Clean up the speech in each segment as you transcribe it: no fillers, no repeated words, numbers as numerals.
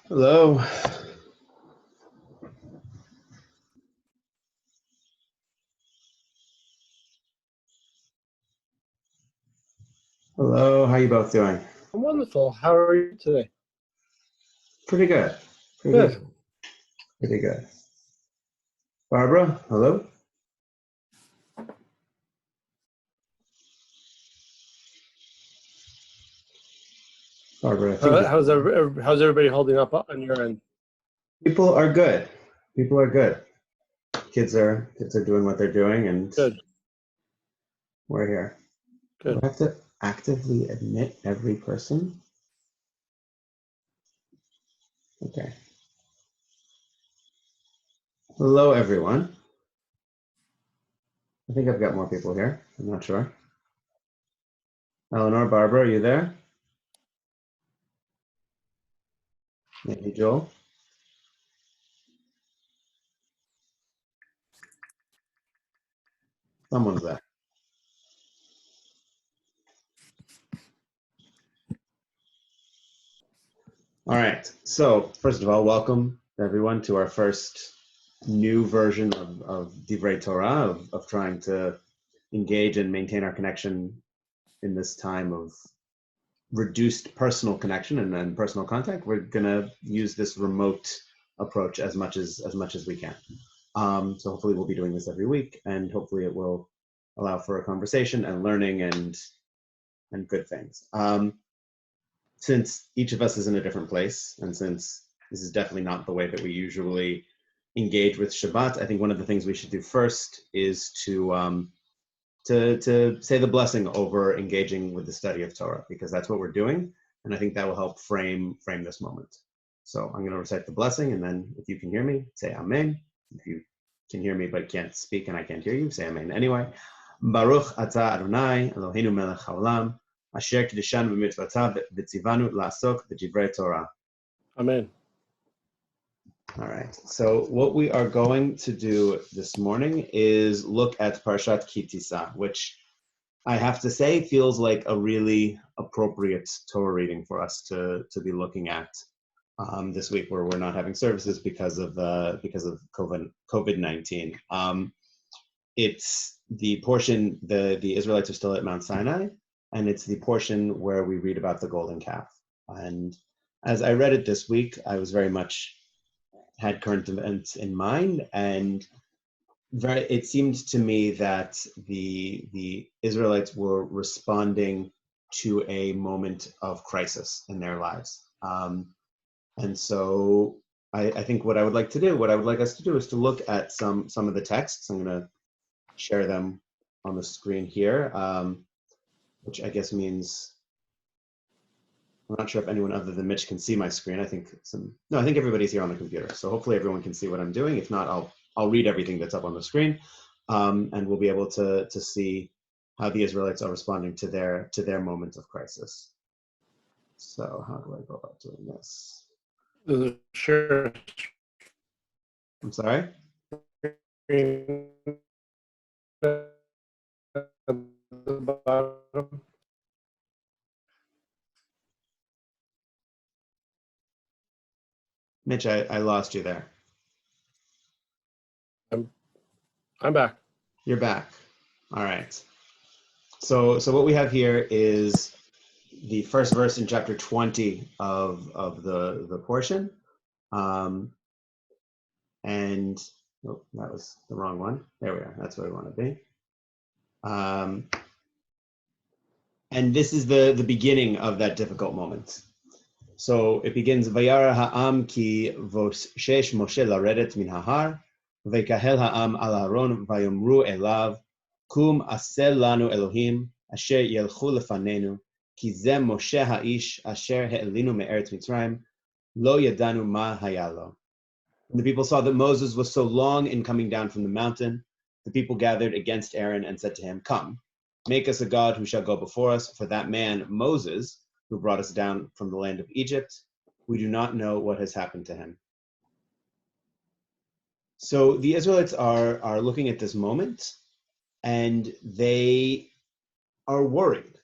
Hello. Hello. How you both doing? I'm wonderful. How are you today? Pretty good. Pretty Good. good. Pretty good. Barbara, hello. Barbara, I think How's everybody holding up on your end? people are good. People are good. Kids are doing what they're doing, and Good. we're here. Do Good. I have to actively admit every person? Okay. Hello, everyone. I think I've got more people here. I'm not sure. Eleanor, Barbara, are you there? Maybe Joel. Someone's there. All right. So first of all, welcome everyone to our first new version of Divrei Torah, of trying to engage and maintain our connection in this time of reduced personal connection and personal contact. We're gonna use this remote approach as much as we can. So hopefully we'll be doing this every week, and hopefully it will allow for a conversation and learning and good things. Since each of us is in a different place, and since this is definitely not the way that we usually engage with Shabbat, I think one of the things we should do first is to say the blessing over engaging with the study of Torah, because that's what we're doing, and I think that will help frame this moment. So I'm going to recite the blessing, and then if you can hear me, say Amen. If you can hear me but can't speak and I can't hear you, say Amen anyway. Baruch atah Adonai Eloheinu melech haolam asher kiddushanu b'mitzvotav v'tzivanu la'asok b'divrei Torah. Amen. All right. So what we are going to do this morning is look at Parshat Ki Tissa, which I have to say feels like a really appropriate Torah reading for us to be looking at this week, where we're not having services because of COVID-19. It's the portion the Israelites are still at Mount Sinai, and it's the portion where we read about the golden calf. And as I read it this week, I was very much had current events in mind, and it seemed to me that the Israelites were responding to a moment of crisis in their lives. And so I think what I would like us to do is to look at some of the texts. I'm going to share them on the screen here, which I guess means I'm not sure if anyone other than Mitch can see my screen. I think everybody's here on the computer. So hopefully everyone can see what I'm doing. If not, I'll read everything that's up on the screen, and we'll be able to see how the Israelites are responding to their moment of crisis. So how do I go about doing this? Sure. I'm sorry? Mitch, I lost you there. I'm back. You're back. All right. So what we have here is the first verse in chapter 20 of the portion. And that was the wrong one. There we are. That's where we want to be. And this is the beginning of that difficult moment. So it begins, Vayara ha'am ki voshesh Moshe laredet min hahar, vekahel ha'am al Aaron vayomru elav, kum asel lanu Elohim, asher yelchu lefanenu, ki ze Moshe ha'ish asher he'elinu me'eretz Mitzrayim, lo yadanu ma hayalo. When the people saw that Moses was so long in coming down from the mountain, the people gathered against Aaron and said to him, come, make us a god who shall go before us, for that man, Moses, who brought us down from the land of Egypt, we do not know what has happened to him. So the Israelites are looking at this moment, and they are worried.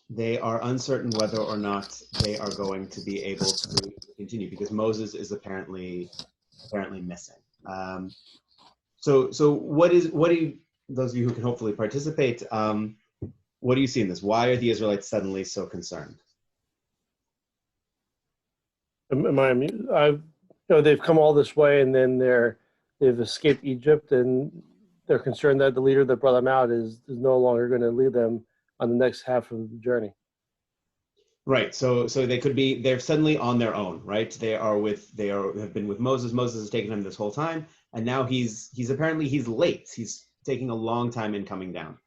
they are uncertain whether or not they are going to be able to continue because Moses is apparently missing. So what do you, those of you who can hopefully participate, what do you see in this? Why are the Israelites suddenly so concerned? Am I? They've come all this way, and then they've escaped Egypt, and they're concerned that the leader that brought them out is no longer going to lead them on the next half of the journey. Right. So they're suddenly on their own, right? Have been with Moses. Moses has taken him this whole time, and now he's late. He's taking a long time in coming down.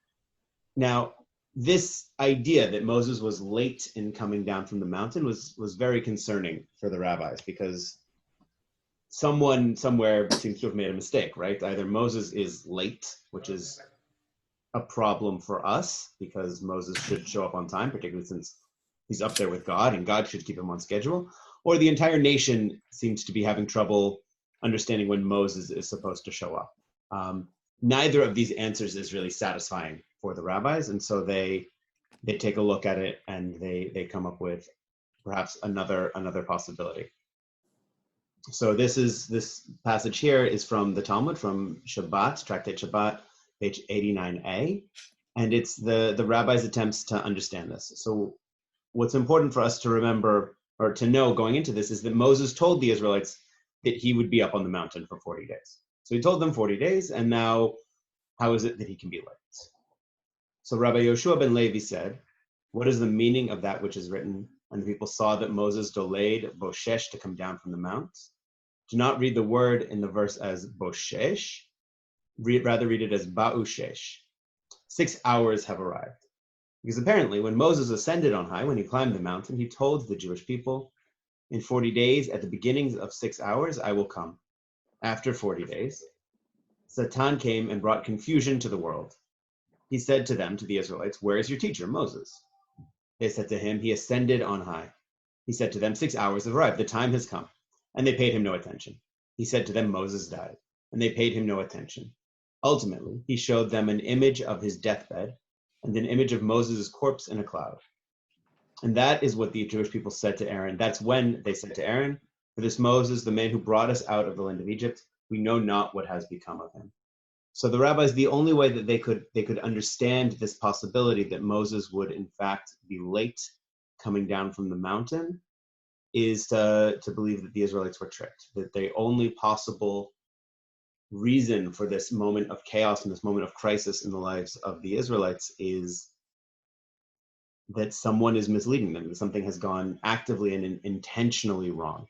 Now, this idea that Moses was late in coming down from the mountain was very concerning for the rabbis because someone somewhere seems to have made a mistake, right? Either Moses is late, which is a problem for us because Moses should show up on time, particularly since he's up there with God and God should keep him on schedule, or the entire nation seems to be having trouble understanding when Moses is supposed to show up. Neither of these answers is really satisfying for the rabbis, and so they take a look at it and they come up with perhaps another possibility. So this passage here is from the Talmud, from Shabbat, Tractate Shabbat, page 89a, and it's the rabbi's attempts to understand this. So what's important for us to remember or to know going into this is that Moses told the Israelites that he would be up on the mountain for 40 days. So he told them 40 days, and now how is it that he can be late? So Rabbi Yoshua ben Levi said, what is the meaning of that which is written? And the people saw that Moses delayed Boshesh to come down from the mount. Do not read the word in the verse as Boshesh, rather read it as Ba'ushesh. 6 hours have arrived. Because apparently when Moses ascended on high, when he climbed the mountain, he told the Jewish people, in 40 days, at the beginnings of 6 hours, I will come. After 40 days, Satan came and brought confusion to the world. He said to them, to the Israelites, where is your teacher, Moses? They said to him, he ascended on high. He said to them, 6 hours have arrived, the time has come. And they paid him no attention. He said to them, Moses died. And they paid him no attention. Ultimately, he showed them an image of his deathbed and an image of Moses' corpse in a cloud. And that is what the Jewish people said to Aaron. That's when they said to Aaron, for this Moses, the man who brought us out of the land of Egypt, we know not what has become of him. So the rabbis, the only way that they could understand this possibility that Moses would in fact be late coming down from the mountain is to believe that the Israelites were tricked, that the only possible reason for this moment of chaos and this moment of crisis in the lives of the Israelites is that someone is misleading them, that something has gone actively and intentionally wrong.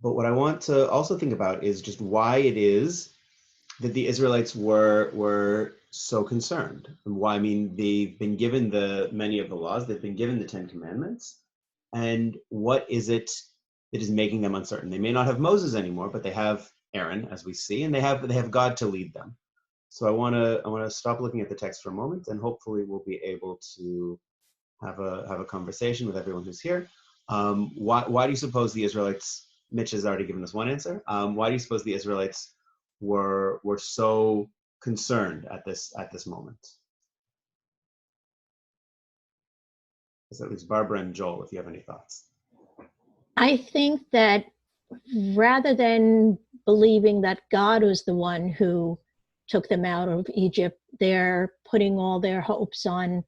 But what I want to also think about is just why it is that the Israelites were so concerned. And why, I mean, they've been given many of the laws, they've been given the 10 Commandments, and what is it that is making them uncertain? They may not have Moses anymore, but they have Aaron, as we see, and they have God to lead them. So I want to stop looking at the text for a moment, and hopefully we'll be able to have a conversation with everyone who's here. Why do you suppose the Israelites? Mitch has already given us one answer. Why do you suppose the Israelites were so concerned at this moment? It's at least Barbara and Joel, if you have any thoughts. I think that rather than believing that God was the one who took them out of Egypt, they're putting all their hopes on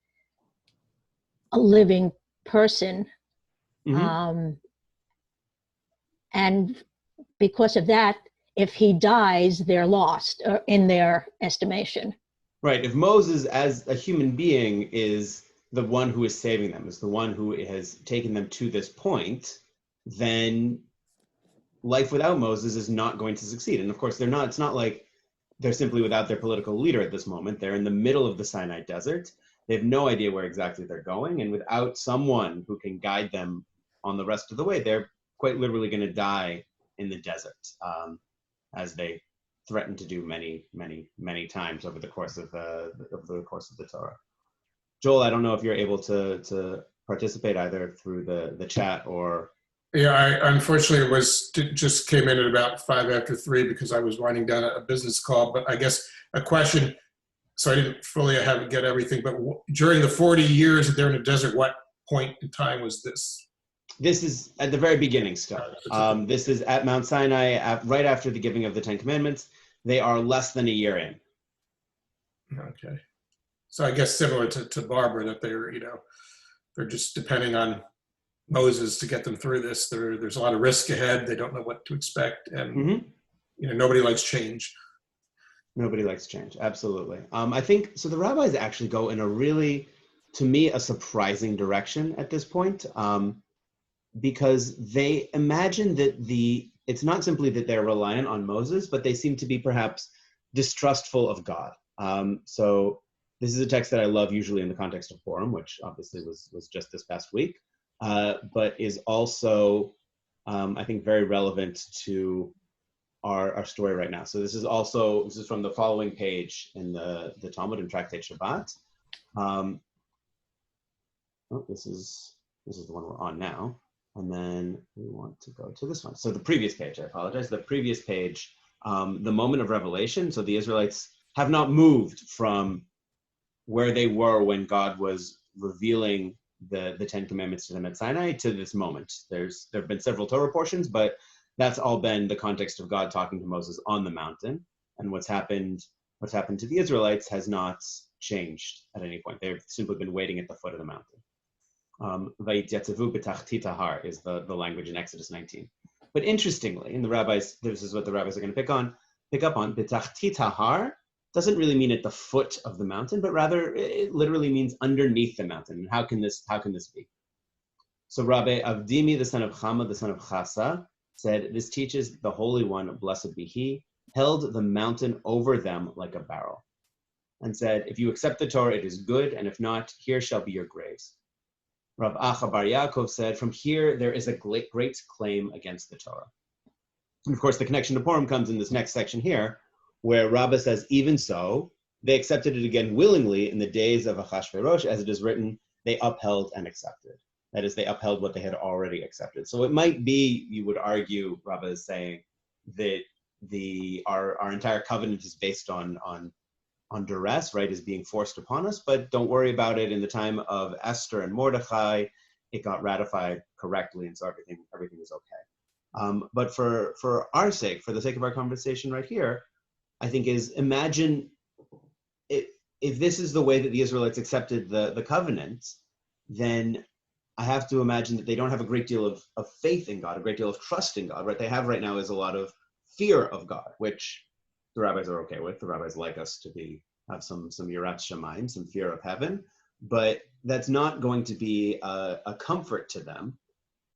a living person. Mm-hmm. And because of that, if he dies, they're lost in their estimation. Right. If Moses as a human being is the one who is saving them, is the one who has taken them to this point, then life without Moses is not going to succeed. And of course, it's not like they're simply without their political leader at this moment. They're in the middle of the Sinai desert. They have no idea where exactly they're going. And without someone who can guide them on the rest of the way, they're quite literally going to die in the desert, as they threaten to do many, many, many times over the course of the Torah. Joel, I don't know if you're able to participate either through the chat or. Yeah, I unfortunately just came in at about 5 after 3 because I was winding down a business call. But I guess a question: so I didn't fully get everything, but during the 40 years that they're in the desert, what point in time was this? This is at the very beginning still. This is at Mount Sinai, right after the giving of the Ten Commandments. They are less than a year in. Okay. So I guess similar to Barbara, that they're just depending on Moses to get them through this. There's a lot of risk ahead. They don't know what to expect. And, nobody likes change. Nobody likes change. Absolutely. I think, so the rabbis actually go in a really, to me, a surprising direction at this point. Because they imagine that it's not simply that they're reliant on Moses, but they seem to be perhaps distrustful of God. So this is a text that I love usually in the context of Purim, which obviously was just this past week, but is also, I think, very relevant to our story right now. So this is from the following page in the Talmud and Tractate Shabbat. This is the one we're on now. And then we want to go to this one. So the previous page, I apologize. The previous page, the moment of revelation. So the Israelites have not moved from where they were when God was revealing the Ten Commandments to them at Sinai to this moment. There have been several Torah portions, but that's all been the context of God talking to Moses on the mountain. And what's happened to the Israelites has not changed at any point. They've simply been waiting at the foot of the mountain. Vayityatevu b'tachtita har is the language in Exodus 19. But interestingly, this is what the rabbis are going to pick up on, b'tachtita har doesn't really mean at the foot of the mountain, but rather it literally means underneath the mountain. And how can this be? So Rabbi Avdimi, the son of Chama, the son of Chasa, said, this teaches the Holy One, blessed be he, held the mountain over them like a barrel, and said, if you accept the Torah, it is good, and if not, here shall be your graves. Rav Acha Bar Yaakov said, from here there is a great claim against the Torah. And of course, the connection to Purim comes in this next section here, where Rabbah says, even so, they accepted it again willingly in the days of Achashverosh, as it is written, they upheld and accepted. That is, they upheld what they had already accepted. So it might be, you would argue, Rabbah is saying, that our entire covenant is based on duress, right, is being forced upon us, but don't worry about it. In the time of Esther and Mordechai, it got ratified correctly, and so everything is okay. But for our sake, for the sake of our conversation right here, I think is imagine if this is the way that the Israelites accepted the covenant, then I have to imagine that they don't have a great deal of faith in God, a great deal of trust in God. What they have right now is a lot of fear of God, which the rabbis are okay with. The rabbis like us to have some yirat shamayim, some fear of heaven, but that's not going to be a comfort to them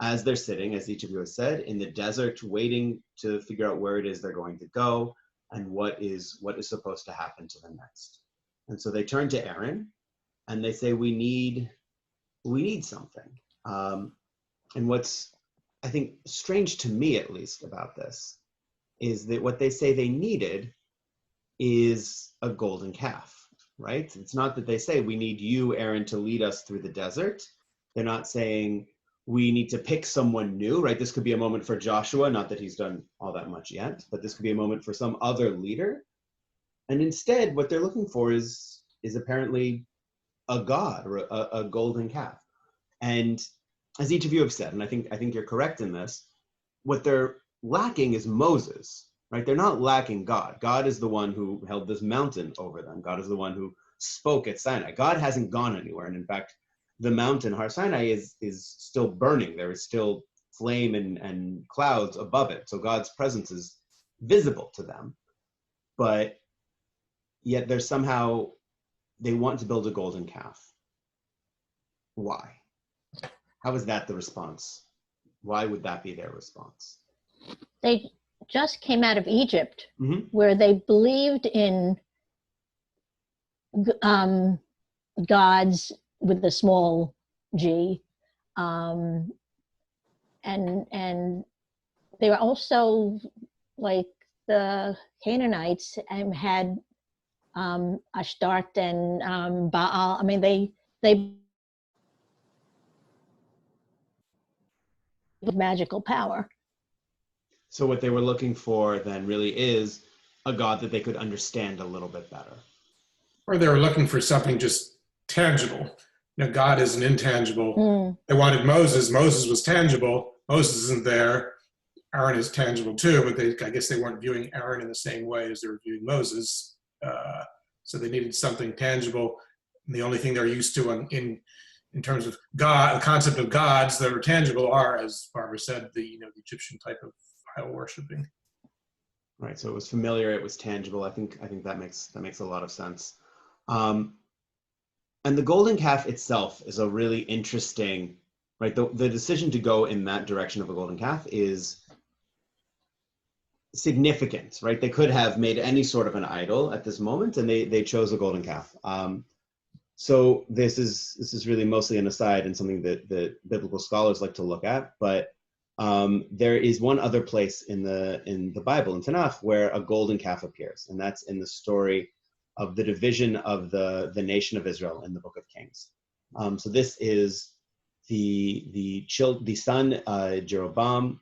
as they're sitting, as each of you has said, in the desert, waiting to figure out where it is they're going to go and what is supposed to happen to them next. And so they turn to Aaron and they say, we need something. And what's, I think, strange to me at least about this is that what they say they needed is a golden calf, right? It's not that they say, we need you, Aaron, to lead us through the desert. They're not saying, we need to pick someone new, right? This could be a moment for Joshua, not that he's done all that much yet, but this could be a moment for some other leader. And instead, what they're looking for is apparently a god or a golden calf. And as each of you have said, and I think you're correct in this, what they're lacking is Moses, right? They're not lacking God. God is the one who held this mountain over them. God is the one who spoke at Sinai. God hasn't gone anywhere. And in fact, the mountain, Har Sinai, is still burning. There is still flame and clouds above it. So God's presence is visible to them. But yet there's somehow, they want to build a golden calf. Why? How is that the response? Why would that be their response? They just came out of Egypt, Mm-hmm. where they believed in gods with a small g, and they were also, like the Canaanites, had Ashtart and Baal. I mean, they with magical power. So what they were looking for then really is a God that they could understand a little bit better. Or they were looking for something just tangible. God is an intangible. They wanted Moses. Moses was tangible. Moses isn't there. Aaron is tangible too, but I guess they weren't viewing Aaron in the same way as they were viewing Moses. So they needed something tangible. And the only thing they're used to in terms of God, the concept of gods that are tangible are, as Barbara said, the Egyptian type of idol worshiping. Right. So it was familiar. It was tangible. I think that makes a lot of sense. And the golden calf itself is a really interesting, right? The decision to go in that direction of a golden calf is significant, right? They could have made any sort of an idol at this moment, and they chose a golden calf. So this is really mostly an aside and something that biblical scholars like to look at. But there is one other place in the Bible, in Tanakh, where a golden calf appears, and that's in the story of the division of the nation of Israel in the Book of Kings. So this is the son Rehoboam,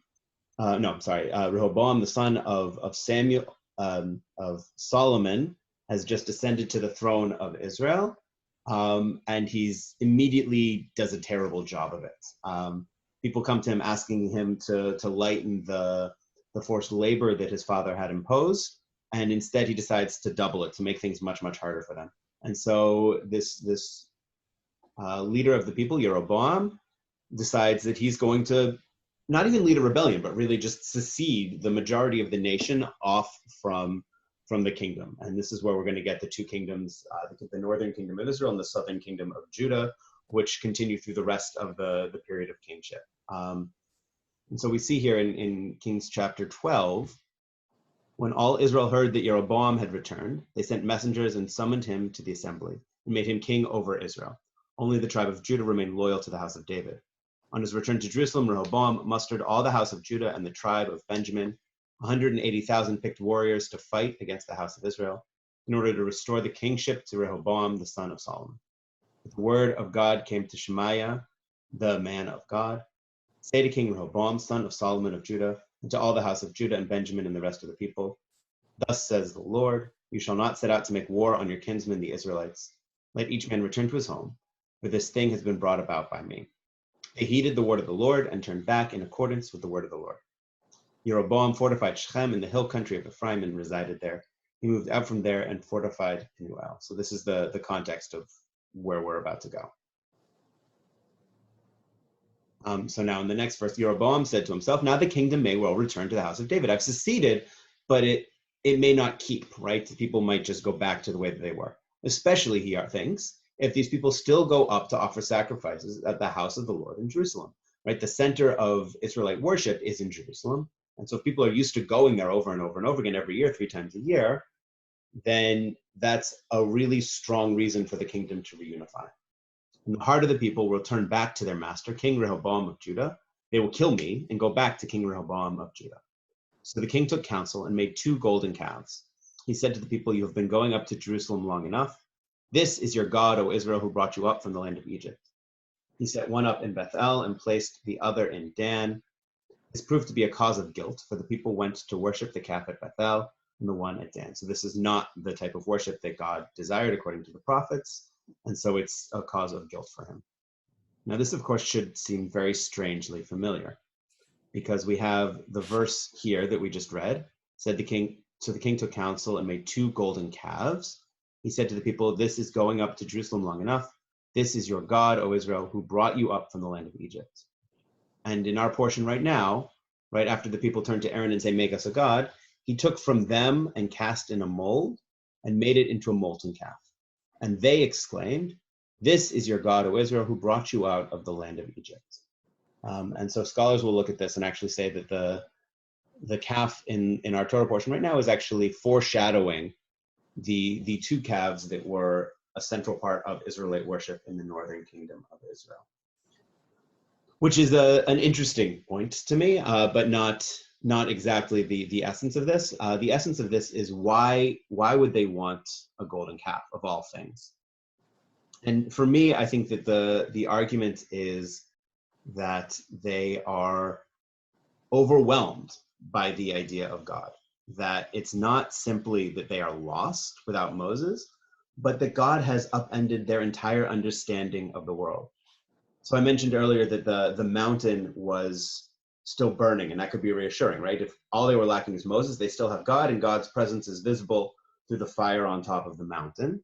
the son of Samuel, of Solomon, has just ascended to the throne of Israel, and he's immediately does a terrible job of it. People come to him asking him to lighten the forced labor that his father had imposed, and instead he decides to double it, to make things much, much harder for them. And so this leader of the people, Jeroboam, decides that he's going to not even lead a rebellion, but really just secede the majority of the nation off from the kingdom. And this is where we're going to get the two kingdoms, the northern kingdom of Israel and the southern kingdom of Judah, which continue through the rest of the period of kingship. And so we see here in Kings chapter 12, when all Israel heard that Jeroboam had returned, they sent messengers and summoned him to the assembly and made him king over Israel. Only the tribe of Judah remained loyal to the house of David. On his return to Jerusalem, Rehoboam mustered all the house of Judah and the tribe of Benjamin, 180,000 picked warriors to fight against the house of Israel, in order to restore the kingship to Rehoboam, the son of Solomon. But the word of God came to Shemaiah, the man of God. Say to King Rehoboam, son of Solomon of Judah, and to all the house of Judah and Benjamin and the rest of the people, thus says the Lord, you shall not set out to make war on your kinsmen, the Israelites. Let each man return to his home, for this thing has been brought about by me. They heeded the word of the Lord and turned back in accordance with the word of the Lord. Jeroboam fortified Shechem in the hill country of Ephraim and resided there. He moved out from there and fortified Penuel. So this is the context of where we're about to go. So now in the next verse, Jeroboam said to himself, now the kingdom may well return to the house of David. I've seceded, but it may not keep, right? People might just go back to the way that they were. Especially, he thinks, if these people still go up to offer sacrifices at the house of the Lord in Jerusalem, right? The center of Israelite worship is in Jerusalem. And so if people are used to going there over and over and over again every year, 3 times a year, then that's a really strong reason for the kingdom to reunify. And the heart of the people will turn back to their master, King Rehoboam of Judah. They will kill me and go back to King Rehoboam of Judah. So the king took counsel and made 2 golden calves. He said to the people, you have been going up to Jerusalem long enough. This is your God, O Israel, who brought you up from the land of Egypt. He set one up in Bethel and placed the other in Dan. This proved to be a cause of guilt, for the people went to worship the calf at Bethel and the one at Dan. So this is not the type of worship that God desired according to the prophets, and so it's a cause of guilt for him. Now this, of course, should seem very strangely familiar, because we have the verse here that we just read, said the king, so the king took counsel and made 2 golden calves. He said to the people, this is going up to Jerusalem long enough. This is your God, O Israel, who brought you up from the land of Egypt. And in our portion right now, right after the people turned to Aaron and say, make us a god, he took from them and cast in a mold and made it into a molten calf. And they exclaimed, this is your God, O Israel, who brought you out of the land of Egypt. And so scholars will look at this and actually say that the calf in our Torah portion right now is actually foreshadowing the 2 calves that were a central part of Israelite worship in the northern kingdom of Israel, which is an interesting point to me, but not exactly the essence of this. The essence of this is why would they want a golden calf of all things? And for me, I think that the argument is that they are overwhelmed by the idea of God, that it's not simply that they are lost without Moses, but that God has upended their entire understanding of the world. So I mentioned earlier that the mountain was still burning, and that could be reassuring, right? If all they were lacking is Moses, they still have God, and God's presence is visible through the fire on top of the mountain.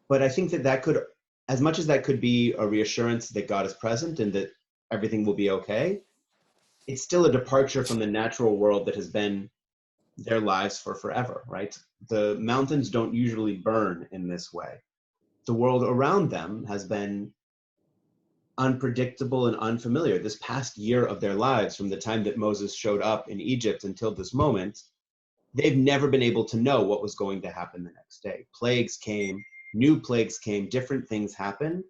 But I think that could, as much as that could be a reassurance that God is present and that everything will be okay, it's still a departure from the natural world that has been their lives for forever, right? The mountains don't usually burn in this way. The world around them has been unpredictable and unfamiliar. This past year of their lives, from the time that Moses showed up in Egypt until this moment, they've never been able to know what was going to happen the next day. Plagues came, new plagues came, different things happened.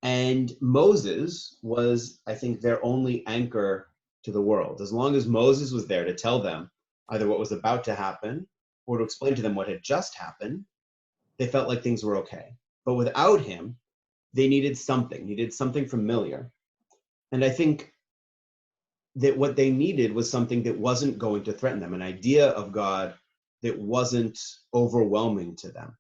And Moses was, I think, their only anchor to the world. As long as Moses was there to tell them either what was about to happen or to explain to them what had just happened, they felt like things were okay. But without him, they needed something familiar. And I think that what they needed was something that wasn't going to threaten them, an idea of God that wasn't overwhelming to them.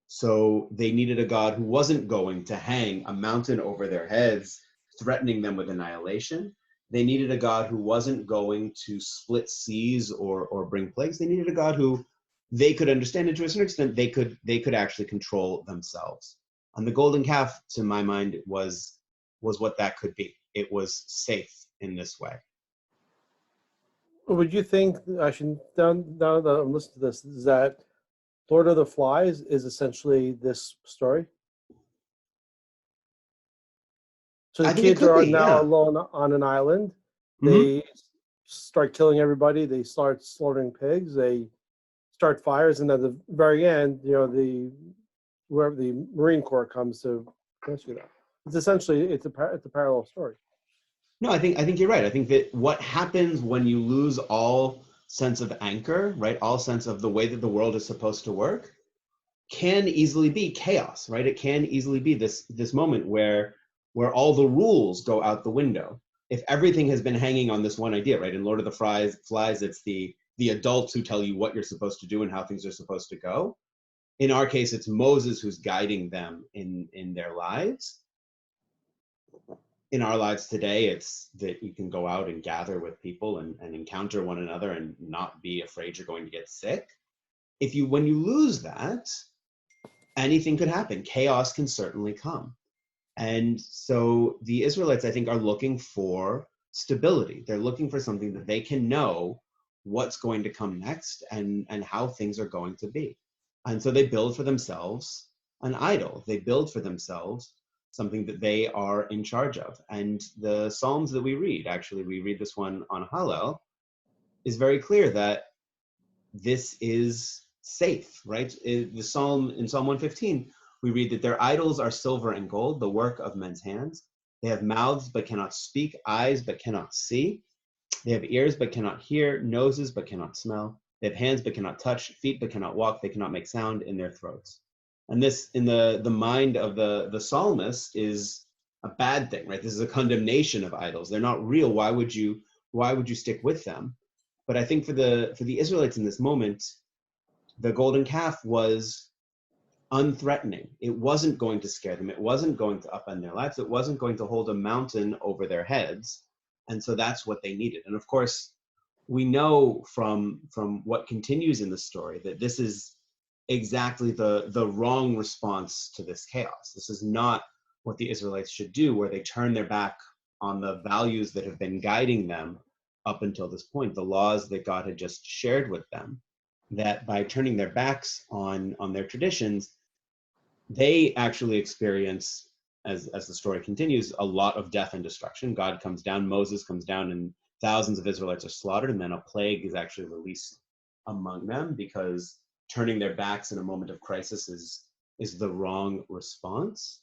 So they needed a God who wasn't going to hang a mountain over their heads, threatening them with annihilation. They needed a God who wasn't going to split seas or bring plagues. They needed a God who they could understand, and to a certain extent, they could actually control themselves. And the golden calf, to my mind, was what that could be. It was safe in this way. Would you think, actually, now that I'm listening to this, is that Lord of the Flies is essentially this story? So the kids are now alone on an island. They start killing everybody. They start slaughtering pigs. They start fires, and at the very end, whoever the Marine Corps comes to rescue them. It's essentially it's a parallel story. No, I think you're right. I think that what happens when you lose all sense of anchor, right, all sense of the way that the world is supposed to work, can easily be chaos, right? It can easily be this moment where all the rules go out the window. If everything has been hanging on this one idea, right? In Lord of the Flies, it's the adults who tell you what you're supposed to do and how things are supposed to go. In our case, it's Moses who's guiding them in their lives. In our lives today, it's that you can go out and gather with people and encounter one another and not be afraid you're going to get sick. When you lose that, anything could happen. Chaos can certainly come. And so the Israelites, I think, are looking for stability. They're looking for something that they can know what's going to come next and how things are going to be. And so they build for themselves an idol. They build for themselves something that they are in charge of. And the Psalms that we read, actually, we read this one on Hallel, is very clear that this is safe, right? In Psalm 115, we read that their idols are silver and gold, the work of men's hands. They have mouths but cannot speak, eyes but cannot see. They have ears but cannot hear, noses but cannot smell. They have hands but cannot touch, feet but cannot walk. They cannot make sound in their throats. And this, in the mind of the psalmist, is a bad thing, right? This is a condemnation of idols. They're not real. Why would you stick with them? But I think for the Israelites in this moment, the golden calf was unthreatening. It wasn't going to scare them. It wasn't going to upend their lives. It wasn't going to hold a mountain over their heads. And so that's what they needed. And of course, we know from what continues in the story that this is exactly the wrong response to this chaos. This is not what the Israelites should do, where they turn their back on the values that have been guiding them up until this point, the laws that God had just shared with them, that by turning their backs on their traditions, they actually experience, as the story continues, a lot of death and destruction. God comes down, Moses comes down, and thousands of Israelites are slaughtered, and then a plague is actually released among them because turning their backs in a moment of crisis is the wrong response.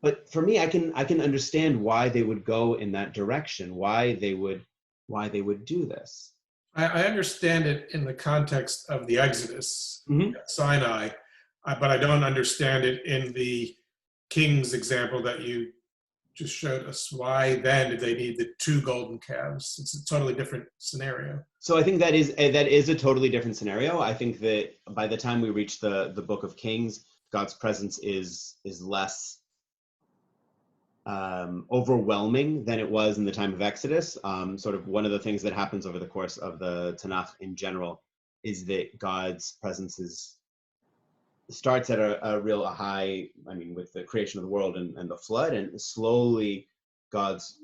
But for me, I can understand why they would go in that direction, why they would do this. I understand it in the context of the Exodus, Sinai, but I don't understand it in the king's example that you just showed us, why then did they need the 2 golden calves? It's a totally different scenario. So I think that is a totally different scenario. I think that by the time we reach the Book of Kings, God's presence is less overwhelming than it was in the time of Exodus. Sort of one of the things that happens over the course of the Tanakh in general is that God's presence starts at a high, I mean, with the creation of the world and the flood, and slowly God's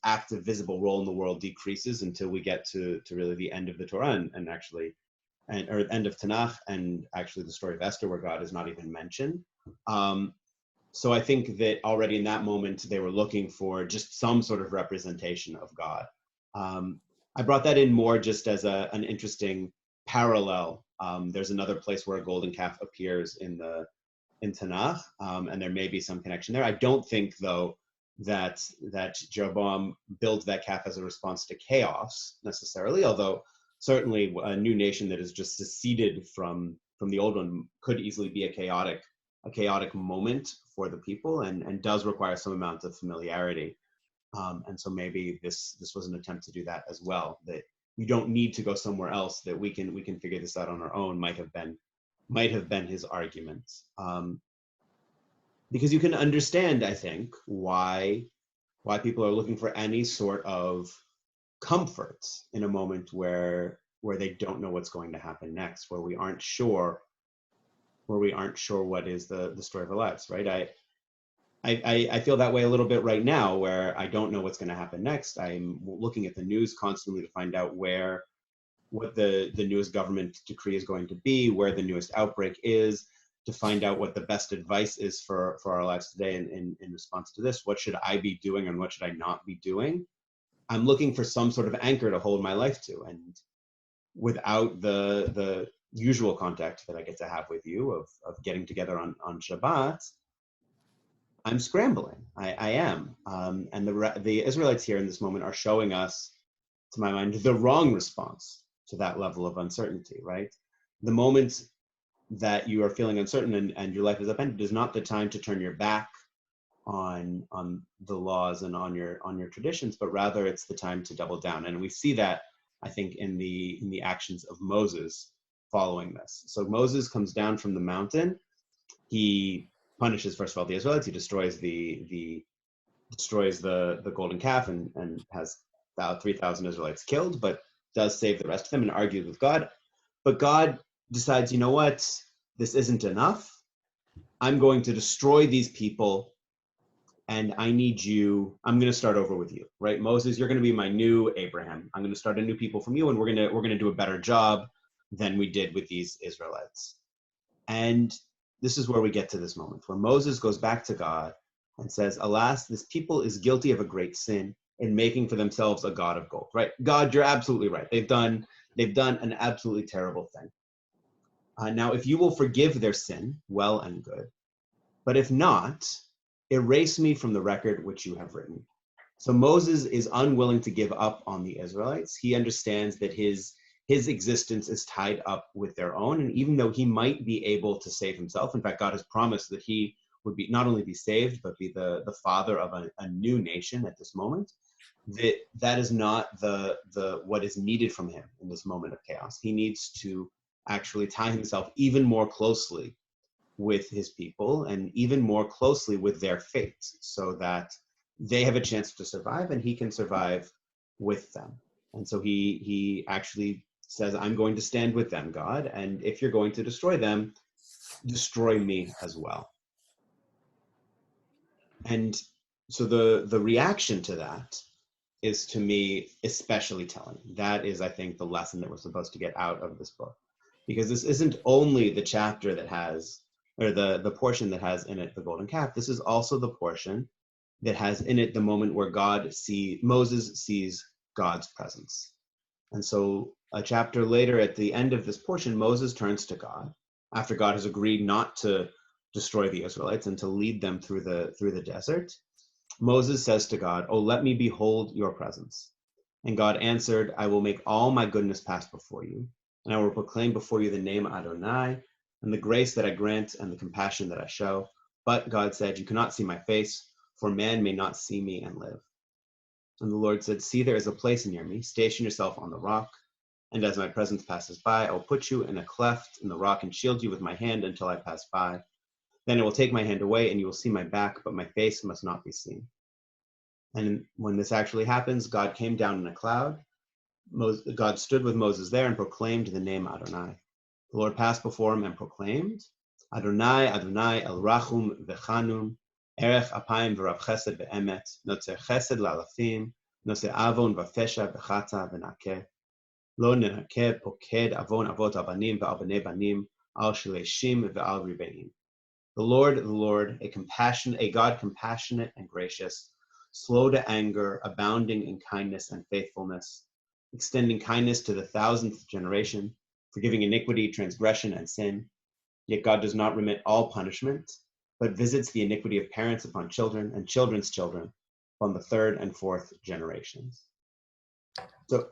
active visible role in the world decreases until we get to really the end of the Torah or end of Tanakh, and actually the story of Esther, where God is not even mentioned. So I think that already in that moment, they were looking for just some sort of representation of God. I brought that in more just as an interesting parallel. There's another place where a golden calf appears in Tanakh, and there may be some connection there. I don't think, though, that Jeroboam built that calf as a response to chaos necessarily, although certainly a new nation that is just seceded from the old one could easily be a chaotic moment for the people, and does require some amount of familiarity. And so maybe this was an attempt to do that as well, that you don't need to go somewhere else, that we can figure this out on our own, might have been his argument. Because you can understand, I think, why people are looking for any sort of comfort in a moment where they don't know what's going to happen next, where we aren't sure what is the story of our lives, right? I feel that way a little bit right now, where I don't know what's going to happen next. I'm looking at the news constantly to find out what the newest government decree is going to be, where the newest outbreak is, to find out what the best advice is for our lives today in response to this. What should I be doing and what should I not be doing? I'm looking for some sort of anchor to hold my life to, and without the usual contact that I get to have with you of getting together on Shabbat, I'm scrambling. I am. And the Israelites here in this moment are showing us, to my mind, the wrong response to that level of uncertainty, right? The moment that you are feeling uncertain and your life is upended is not the time to turn your back on the laws and on your traditions, but rather it's the time to double down. And we see that, I think, in the actions of Moses following this. So Moses comes down from the mountain. He punishes, first of all, the Israelites. He destroys the golden calf and has 3,000 Israelites killed, but does save the rest of them and argues with God. But God decides, you know what? This isn't enough. I'm going to destroy these people, and I need you. I'm going to start over with you, right? Moses, you're going to be my new Abraham. I'm going to start a new people from you, and we're going to do a better job than we did with these Israelites. And this is where we get to this moment where Moses goes back to God and says, alas, this people is guilty of a great sin in making for themselves a god of gold, right? God, you're absolutely right. They've done an absolutely terrible thing. Now, if you will forgive their sin, well and good. But if not, erase me from the record which you have written. So Moses is unwilling to give up on the Israelites. He understands that his existence is tied up with their own. And even though he might be able to save himself, in fact, God has promised that he would be not only be saved, but be the father of a new nation at this moment, that is not the what is needed from him in this moment of chaos. He needs to actually tie himself even more closely with his people and even more closely with their fate, so that they have a chance to survive and he can survive with them. And so he actually says, I'm going to stand with them, God, and if you're going to destroy them, destroy me as well. And so the reaction to that is, to me, especially telling. That is, I think, the lesson that we're supposed to get out of this book. Because this isn't only the chapter that has, or the portion that has in it the golden calf. This is also the portion that has in it the moment where Moses sees God's presence. And so a chapter later, at the end of this portion, Moses turns to God after God has agreed not to destroy the Israelites and to lead them through the desert. Moses says to God, "Oh, let me behold your presence." And God answered, "I will make all my goodness pass before you, and I will proclaim before you the name Adonai, and the grace that I grant and the compassion that I show." But God said, "You cannot see my face, for man may not see me and live. And the Lord said, see, there is a place near me. Station yourself on the rock. And as my presence passes by, I will put you in a cleft in the rock and shield you with my hand until I pass by. Then I will take my hand away and you will see my back, but my face must not be seen. And when this actually happens, God came down in a cloud. God stood with Moses there and proclaimed the name Adonai. The Lord passed before him and proclaimed, Adonai, Adonai, El Rachum V'Chanun, Erech Apayim V'Rav Chesed V'Emet, Notzer Chesed L'Alafim, Notzer Avon V'Fesha V'Chata V'Nakeh, Lo Nenakeh Poked Avon Avot Abanim V'Al Bnei Banim, Al Shileshim V'Al Ribeim. The Lord, a God compassionate and gracious, slow to anger, abounding in kindness and faithfulness, extending kindness to the 1,000th generation, forgiving iniquity, transgression, and sin. Yet God does not remit all punishment, but visits the iniquity of parents upon children and children's children upon the 3rd and 4th generations. So,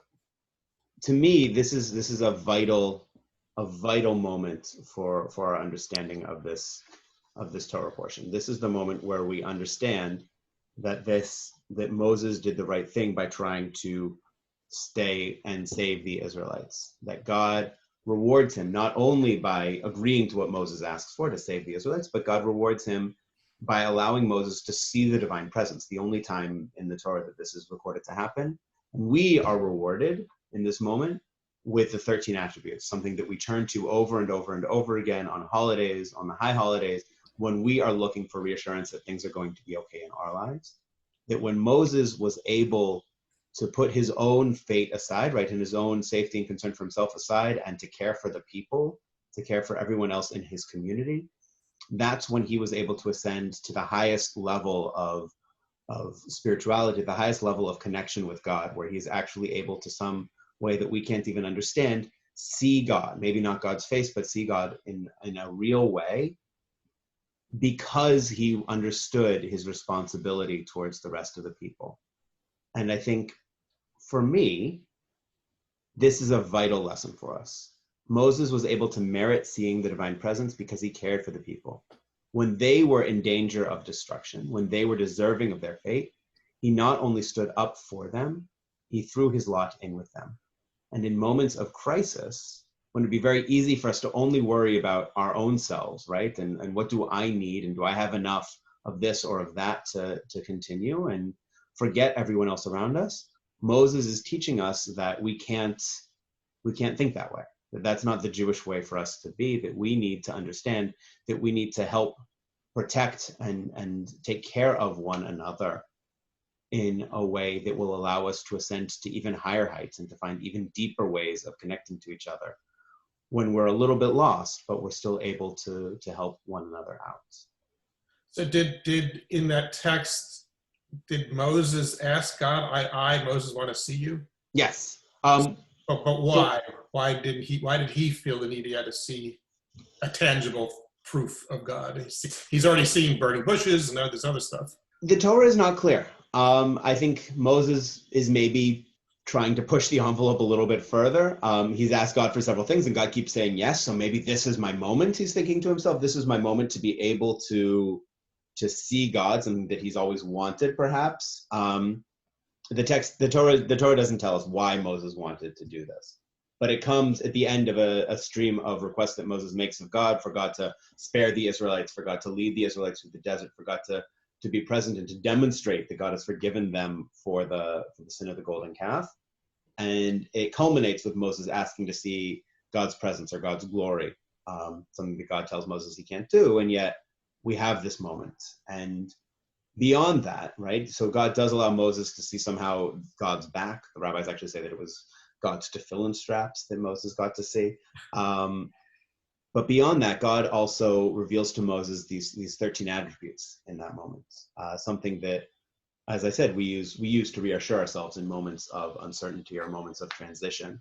to me, this is a vital moment for our understanding of this Torah portion. This is the moment where we understand that Moses did the right thing by trying to stay and save the Israelites. That God rewards him not only by agreeing to what Moses asks for to save the Israelites, but God rewards him by allowing Moses to see the divine presence, the only time in the Torah that this is recorded to happen. We are rewarded in this moment with the 13 attributes, something that we turn to over and over and over again on holidays, on the high holidays, when we are looking for reassurance that things are going to be okay in our lives. That when Moses was able to put his own fate aside, right, and his own safety and concern for himself aside, and to care for the people, to care for everyone else in his community, that's when he was able to ascend to the highest level of spirituality, the highest level of connection with God, where he's actually able to, some way that we can't even understand, see God, maybe not God's face, but see God in a real way, because he understood his responsibility towards the rest of the people. And I think, for me, this is a vital lesson for us. Moses was able to merit seeing the divine presence because he cared for the people. When they were in danger of destruction, when they were deserving of their fate, he not only stood up for them, he threw his lot in with them. And in moments of crisis, when it'd be very easy for us to only worry about our own selves, right? And what do I need? And do I have enough of this or of that to continue? And forget everyone else around us. Moses is teaching us that we can't think that way. That's not the Jewish way for us to be, that we need to understand that we need to help protect and take care of one another in a way that will allow us to ascend to even higher heights and to find even deeper ways of connecting to each other when we're a little bit lost, but we're still able to help one another out. So did in that text, did Moses ask God, I Moses, want to see you? Yes. But why? Why did he feel the need he had to see a tangible proof of God? He's already seen burning bushes and all this other stuff. The Torah is not clear. I think Moses is maybe trying to push the envelope a little bit further. He's asked God for several things and God keeps saying yes. So maybe this is my moment, he's thinking to himself. This is my moment to be able to see God, something that he's always wanted, perhaps. The Torah doesn't tell us why Moses wanted to do this, but it comes at the end of a stream of requests that Moses makes of God, for God to spare the Israelites, for God to lead the Israelites through the desert, for God to be present and to demonstrate that God has forgiven them for the sin of the golden calf. And it culminates with Moses asking to see God's presence or God's glory, something that God tells Moses he can't do, and yet we have this moment. And beyond that, right, so God does allow Moses to see somehow God's back. The rabbis actually say that it was God's tefillin straps that Moses got to see. But beyond that, God also reveals to Moses these 13 attributes in that moment, something that, as I said, we use to reassure ourselves in moments of uncertainty or moments of transition.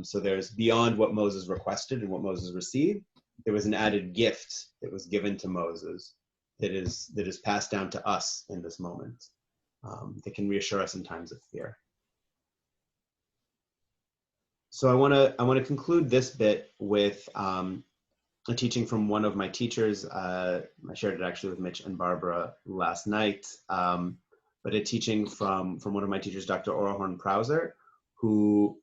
So there's, beyond what Moses requested and what Moses received, there was an added gift that was given to Moses that is passed down to us in this moment, that can reassure us in times of fear. So I want to conclude this bit with a a teaching from one of my teachers. I shared it actually with Mitch and Barbara last night, but a teaching from one of my teachers, Dr. Orahorn Prauser, who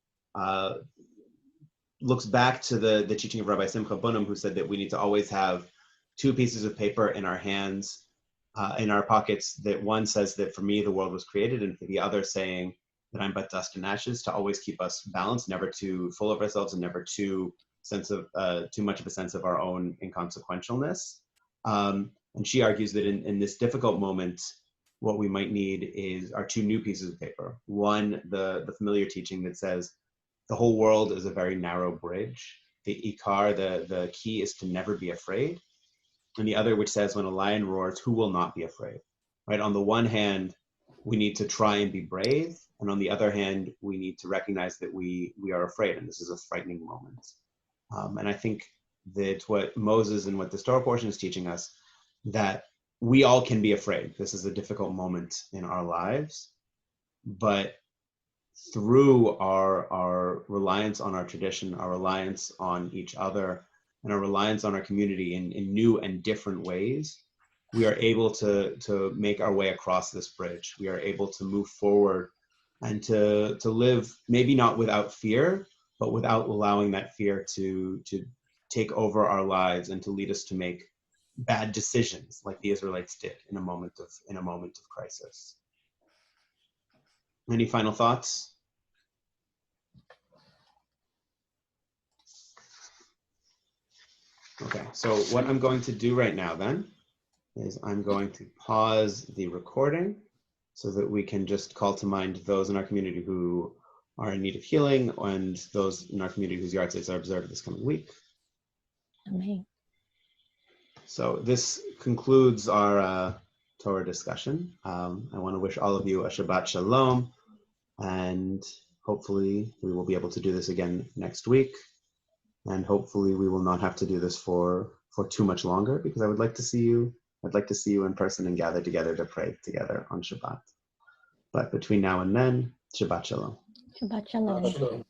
looks back to the teaching of Rabbi Simcha Bunim, who said that we need to always have two pieces of paper in our hands, in our pockets, that one says that for me the world was created, and for the other saying that I'm but dust and ashes, to always keep us balanced, never too full of ourselves and never too much of a sense of our own inconsequentialness. And she argues that in this difficult moment, what we might need are two new pieces of paper. One, the familiar teaching that says the whole world is a very narrow bridge. The ikar, the key is to never be afraid. And the other, which says when a lion roars, who will not be afraid? Right? On the one hand, we need to try and be brave. And on the other hand, we need to recognize that we are afraid. And this is a frightening moment. And I think that what Moses and what this Torah portion is teaching us, that we all can be afraid. This is a difficult moment in our lives, but through our reliance on our tradition, our reliance on each other, and our reliance on our community in new and different ways, we are able to make our way across this bridge. We are able to move forward and to live, maybe not without fear, but without allowing that fear to take over our lives and to lead us to make bad decisions like the Israelites did in a moment of crisis. Any final thoughts? Okay, so what I'm going to do right now then is I'm going to pause the recording so that we can just call to mind those in our community who are in need of healing and those in our community whose yard sites are observed this coming week. Amen. So this concludes our Torah discussion. I want to wish all of you a Shabbat Shalom, and hopefully we will be able to do this again next week. And hopefully we will not have to do this for too much longer, because I would like to see you. I'd like to see you in person and gather together to pray together on Shabbat. But between now and then, Shabbat Shalom. Shabbat Shalom. Shalom.